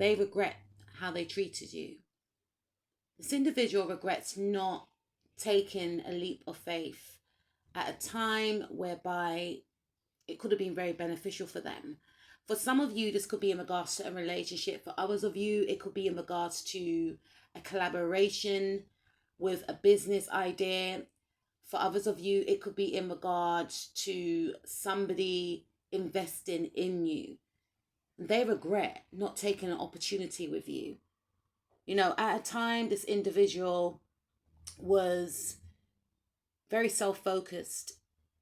they regret how they treated you. This individual regrets not taking a leap of faith at a time whereby it could have been very beneficial for them. For some of you, this could be in regards to a relationship. For others of you, it could be in regards to a collaboration with a business idea. For others of you, it could be in regards to somebody investing in you. They regret not taking an opportunity with you. You know, at a time, this individual was very self-focused,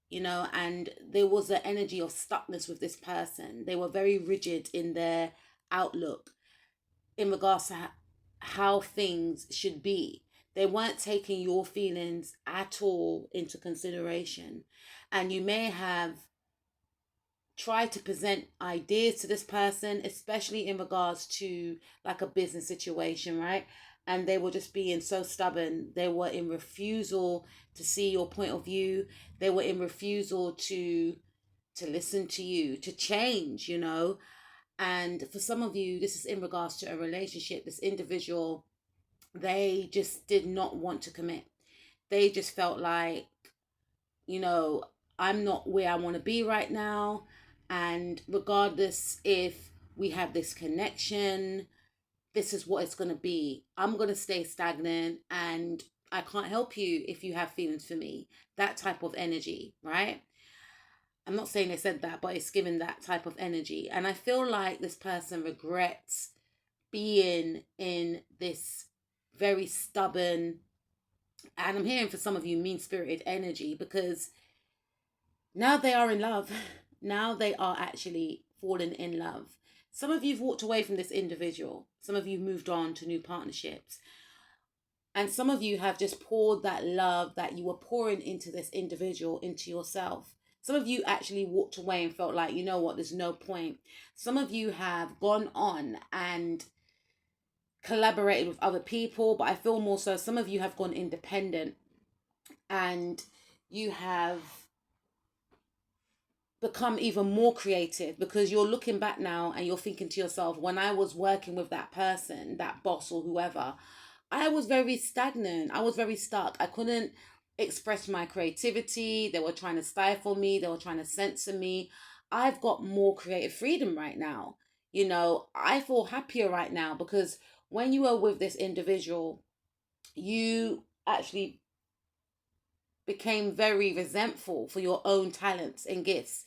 you know, and there was an energy of stuckness with this person. They were very rigid in their outlook in regards to how things should be. They weren't taking your feelings at all into consideration. And you may have tried to present ideas to this person, especially in regards to like a business situation, right? And they were just being so stubborn. They were in refusal to see your point of view. They were in refusal to listen to you, to change, you know. And for some of you, this is in regards to a relationship. This individual, they just did not want to commit. They just felt like, you know, I'm not where I want to be right now. And regardless if we have this connection, this is what it's going to be. I'm going to stay stagnant and I can't help you if you have feelings for me. That type of energy, right? I'm not saying they said that, but it's given that type of energy. And I feel like this person regrets being in this very stubborn, and I'm hearing for some of you, mean-spirited energy, because now they are in love. Now they are actually falling in love. Some of you have walked away from this individual. Some of you moved on to new partnerships. And some of you have just poured that love that you were pouring into this individual into yourself. Some of you actually walked away and felt like, you know what, there's no point. Some of you have gone on and collaborated with other people, but I feel more so some of you have gone independent and you have become even more creative, because you're looking back now and you're thinking to yourself, when I was working with that person, that boss or whoever, I was very stagnant. I was very stuck. I couldn't express my creativity. They were trying to stifle me. They were trying to censor me. I've got more creative freedom right now. You know, I feel happier right now because when you are with this individual, you actually became very resentful for your own talents and gifts,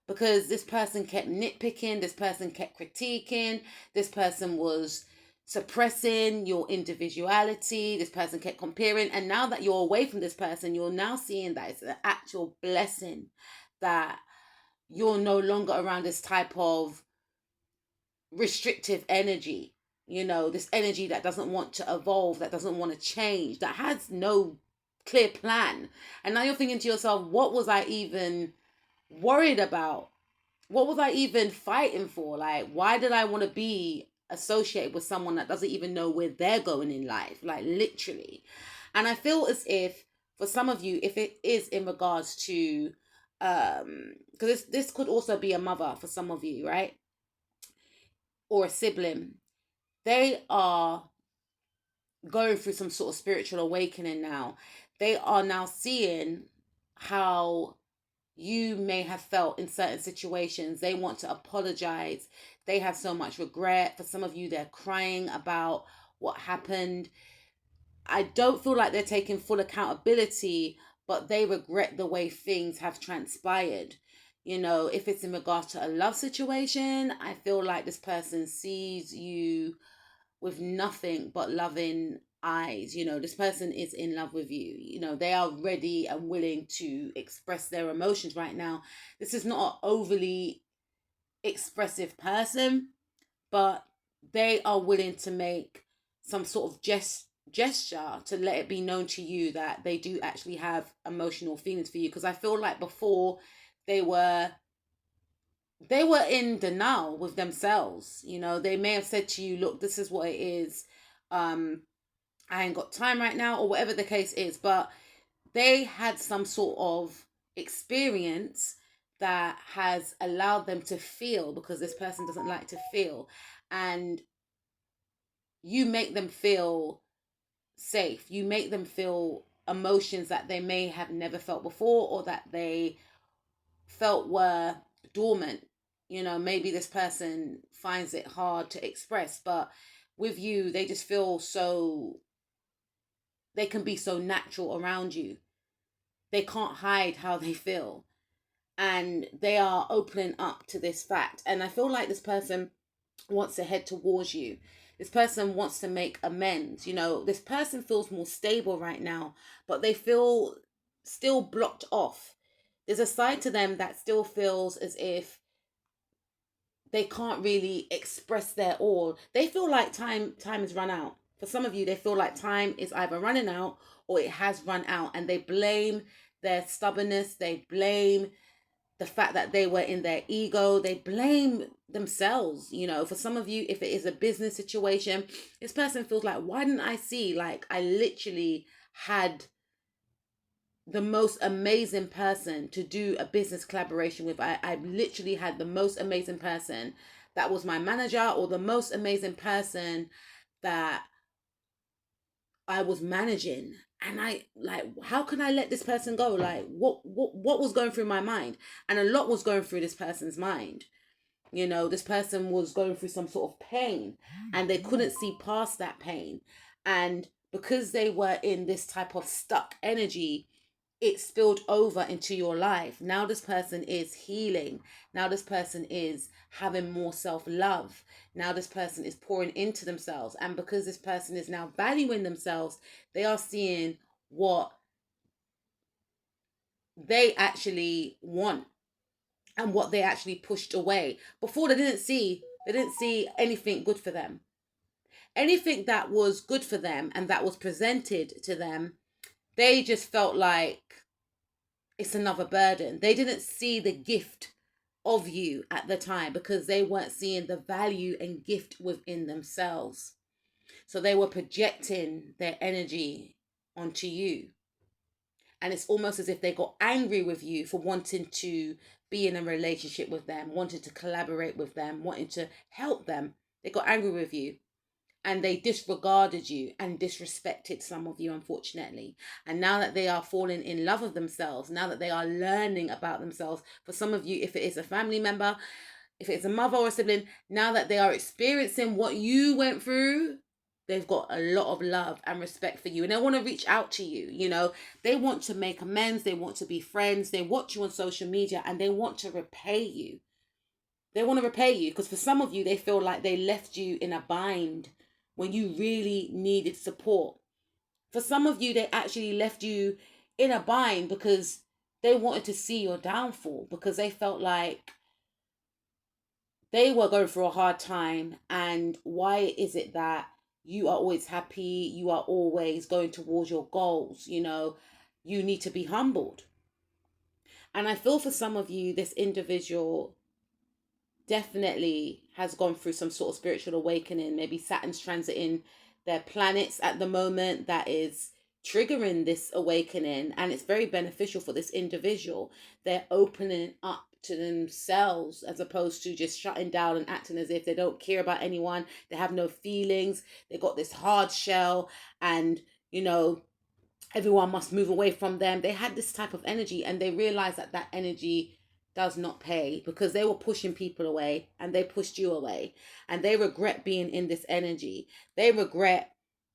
because this person kept nitpicking, this person kept critiquing, this person was suppressing your individuality, this person kept comparing. And now that you're away from this person, you're now seeing that it's an actual blessing that you're no longer around this type of restrictive energy, you know, this energy that doesn't want to evolve, that doesn't want to change, that has no clear plan. And now you're thinking to yourself, what was I even worried about? What was I even fighting for? Like, why did I want to be associated with someone that doesn't even know where they're going in life? Like, literally. And I feel as if for some of you, if it is in regards to because this could also be a mother for some of you, right? Or a sibling. They are going through some sort of spiritual awakening now. They are now seeing how you may have felt in certain situations. They want to apologize. They have so much regret. For some of you, they're crying about what happened. I don't feel like they're taking full accountability, but they regret the way things have transpired. You know, if it's in regards to a love situation, I feel like this person sees you with nothing but loving eyes. You know, this person is in love with you. You know, they are ready and willing to express their emotions right now. This is not an overly expressive person, but they are willing to make some sort of gesture to let it be known to you that they do actually have emotional feelings for you. Because I feel like before they were in denial with themselves. You know, they may have said to you, look, this is what it is. I ain't got time right now, or whatever the case is. But they had some sort of experience that has allowed them to feel, because this person doesn't like to feel. And you make them feel safe. You make them feel emotions that they may have never felt before, or that they felt were dormant. You know, maybe this person finds it hard to express, but with you, they just feel so, they can be so natural around you. They can't hide how they feel. And they are opening up to this fact. And I feel like this person wants to head towards you. This person wants to make amends. You know, this person feels more stable right now, but they feel still blocked off. There's a side to them that still feels as if they can't really express their all. They feel like time has run out. For some of you, they feel like time is either running out or it has run out, and they blame their stubbornness, they blame the fact that they were in their ego, they blame themselves. You know, for some of you, if it is a business situation, this person feels like, why didn't I see? Like, I literally had the most amazing person to do a business collaboration with. I literally had the most amazing person that was my manager, or the most amazing person that I was managing. And I like, how can I let this person go? Like, what was going through my mind? And a lot was going through this person's mind. You know, this person was going through some sort of pain, and they couldn't see past that pain. And because they were in this type of stuck energy, it spilled over into your life. Now this person is healing. Now this person is having more self-love. Now this person is pouring into themselves. And because this person is now valuing themselves, they are seeing what they actually want and what they actually pushed away. Before, they didn't see anything good for them. Anything that was good for them and that was presented to them, they just felt like it's another burden. They didn't see the gift of you at the time, because they weren't seeing the value and gift within themselves. So they were projecting their energy onto you. And it's almost as if they got angry with you for wanting to be in a relationship with them, wanting to collaborate with them, wanting to help them. They got angry with you. And they disregarded you and disrespected some of you, unfortunately. And now that they are falling in love with themselves, now that they are learning about themselves, for some of you, if it is a family member, if it's a mother or a sibling, now that they are experiencing what you went through, they've got a lot of love and respect for you. And they want to reach out to you. You know, they want to make amends. They want to be friends. They watch you on social media and they want to repay you. They want to repay you, because for some of you, they feel like they left you in a bind when you really needed support. For some of you, they actually left you in a bind because they wanted to see your downfall, because they felt like they were going through a hard time. And why is it that you are always happy? You are always going towards your goals. You know, you need to be humbled. And I feel for some of you, this individual definitely has gone through some sort of spiritual awakening. Maybe Saturn's transiting their planets at the moment that is triggering this awakening, and it's very beneficial for this individual. They're opening up to themselves, as opposed to just shutting down and acting as if they don't care about anyone. They have no feelings. They got this hard shell, and you know, everyone must move away from them. They had this type of energy, and they realized that that energy does not pay, because they were pushing people away and they pushed you away, and they regret being in this energy. They regret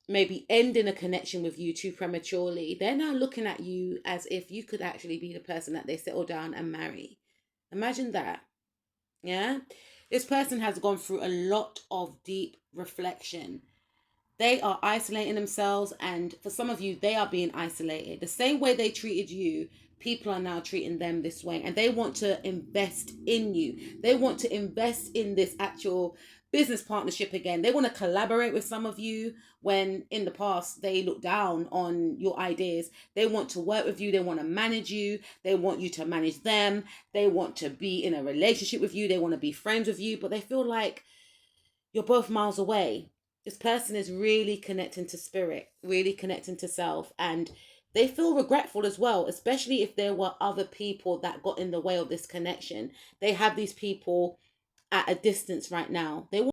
maybe ending a connection with you too prematurely. They're now looking at you as if you could actually be the person that they settle down and marry. Imagine that. Yeah, this person has gone through a lot of deep reflection. They are isolating themselves, and for some of you, they are being isolated. The same way they treated you, people are now treating them this way, and they want to invest in you. They want to invest in this actual business partnership again. They want to collaborate with some of you when in the past they looked down on your ideas. They want to work with you. They want to manage you. They want you to manage them. They want to be in a relationship with you. They want to be friends with you, but they feel like you're both miles away. This person is really connecting to spirit, really connecting to self, and they feel regretful as well, especially if there were other people that got in the way of this connection. They have these people at a distance right now. They